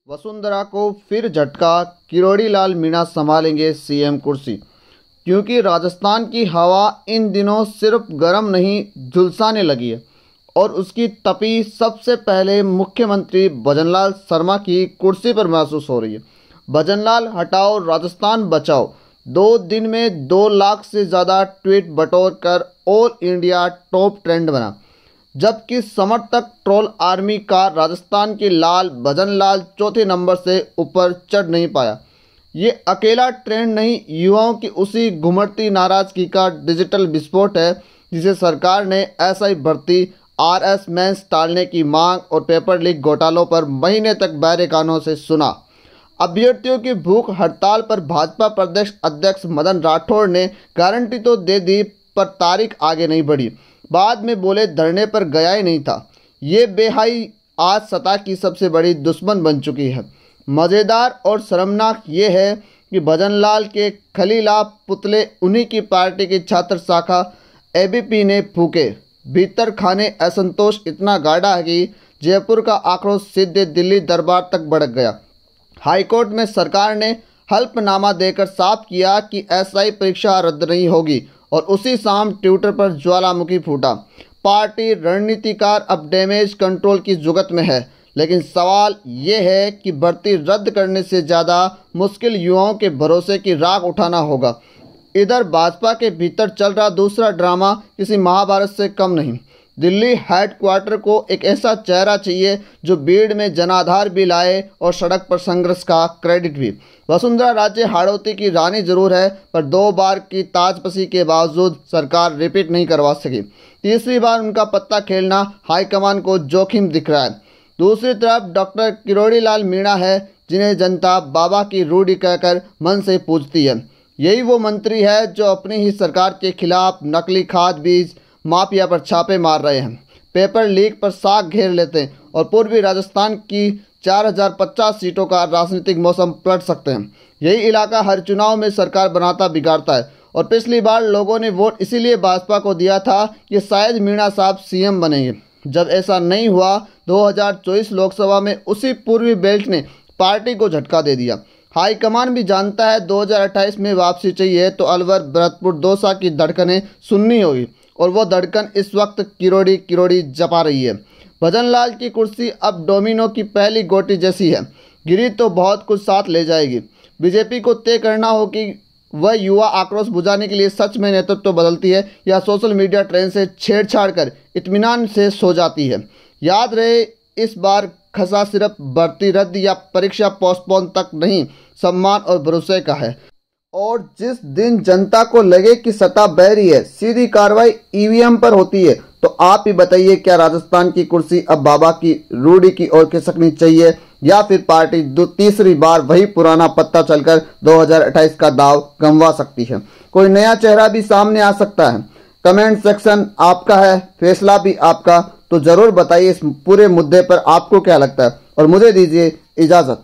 वसुंधरा को फिर झटका, किरोड़ी लाल मीणा संभालेंगे सीएम कुर्सी। क्योंकि राजस्थान की हवा इन दिनों सिर्फ गर्म नहीं झुलसाने लगी है और उसकी तपी सबसे पहले मुख्यमंत्री भजनलाल शर्मा की कुर्सी पर महसूस हो रही है। भजनलाल हटाओ राजस्थान बचाओ 2 दिन में 2 लाख से ज़्यादा ट्वीट बटोर कर ऑल इंडिया टॉप ट्रेंड बना, जबकि समर्थक ट्रोल आर्मी का राजस्थान के लाल भजनलाल चौथे नंबर से ऊपर चढ़ नहीं पाया। ये अकेला ट्रेंड नहीं, युवाओं की उसी घुमड़ती नाराजगी का डिजिटल विस्फोट है, जिसे सरकार ने एसआई भर्ती, आरएस मेंस टालने की मांग और पेपर लीक घोटालों पर महीने तक बहरे कानों से सुना। अभ्यर्थियों की भूख हड़ताल पर भाजपा प्रदेश अध्यक्ष मदन राठौड़ ने गारंटी तो दे दी, पर तारीख आगे नहीं बढ़ी। बाद में बोले धरने पर गया ही नहीं था। ये बेहाई आज सत्ता की सबसे बड़ी दुश्मन बन चुकी है। मज़ेदार और शर्मनाक ये है कि भजनलाल के खलीला पुतले उन्हीं की पार्टी की छात्र शाखा एबीपी ने फूके। भीतर खाने असंतोष इतना गाढ़ा है कि जयपुर का आक्रोश सीधे दिल्ली दरबार तक भड़क गया। हाईकोर्ट में सरकार ने हल्फनामा देकर साफ किया कि एसआई परीक्षा रद्द नहीं होगी और उसी शाम ट्विटर पर ज्वालामुखी फूटा। पार्टी रणनीतिकार अब डैमेज कंट्रोल की जुगत में है, लेकिन सवाल ये है कि भर्ती रद्द करने से ज़्यादा मुश्किल युवाओं के भरोसे की राख उठाना होगा। इधर भाजपा के भीतर चल रहा दूसरा ड्रामा किसी महाभारत से कम नहीं। दिल्ली हेडक्वार्टर को एक ऐसा चेहरा चाहिए जो भीड़ में जनाधार भी लाए और सड़क पर संघर्ष का क्रेडिट भी। वसुंधरा राजे हाड़ौती की रानी जरूर है, पर 2 बार की ताजपसी के बावजूद सरकार रिपीट नहीं करवा सकी। तीसरी बार उनका पत्ता खेलना हाईकमान को जोखिम दिख रहा है। दूसरी तरफ डॉक्टर किरोड़ी लाल मीणा है, जिन्हें जनता बाबा की रूढ़ी कहकर मन से पूजती है। यही वो मंत्री है जो अपनी ही सरकार के खिलाफ नकली खाद बीज माफिया पर छापे मार रहे हैं, पेपर लीक पर साख घेर लेते हैं और पूर्वी राजस्थान की 4050 सीटों का राजनीतिक मौसम पलट सकते हैं। यही इलाका हर चुनाव में सरकार बनाता बिगाड़ता है और पिछली बार लोगों ने वोट इसीलिए भाजपा को दिया था कि शायद मीणा साहब सीएम बनेंगे। जब ऐसा नहीं हुआ, 2024 लोकसभा में उसी पूर्वी बेल्ट ने पार्टी को झटका दे दिया। हाईकमान भी जानता है 2028 में वापसी चाहिए तो अलवर, भरतपुर, दौसा की धड़कनें सुननी होगी और वो धड़कन इस वक्त किरोड़ी किरोड़ी जपा रही है। भजनलाल की कुर्सी अब डोमिनो की पहली गोटी जैसी है, गिरी तो बहुत कुछ साथ ले जाएगी। बीजेपी को तय करना हो कि वह युवा आक्रोश बुझाने के लिए सच में नेतृत्व बदलती है या सोशल मीडिया ट्रेंड से छेड़छाड़ कर इत्मीनान से सो जाती है। याद रहे, इस बार खसा सिर्फ भर्ती रद्द या परीक्षा पोस्टपोन तक नहीं, सम्मान और भरोसे का है। और जिस दिन जनता को लगे कि सत्ता बह रही है, सीधी कार्रवाई ईवीएम पर होती है। तो आप ही बताइए, क्या राजस्थान की कुर्सी अब बाबा की रूढ़ी की ओर खिसकनी चाहिए या फिर पार्टी तीसरी बार वही पुराना पत्ता चलकर 2028 का दाव गंवा सकती है? कोई नया चेहरा भी सामने आ सकता है। कमेंट सेक्शन आपका है, फैसला भी आपका। तो जरूर बताइए इस पूरे मुद्दे पर आपको क्या लगता है और मुझे दीजिए इजाज़त।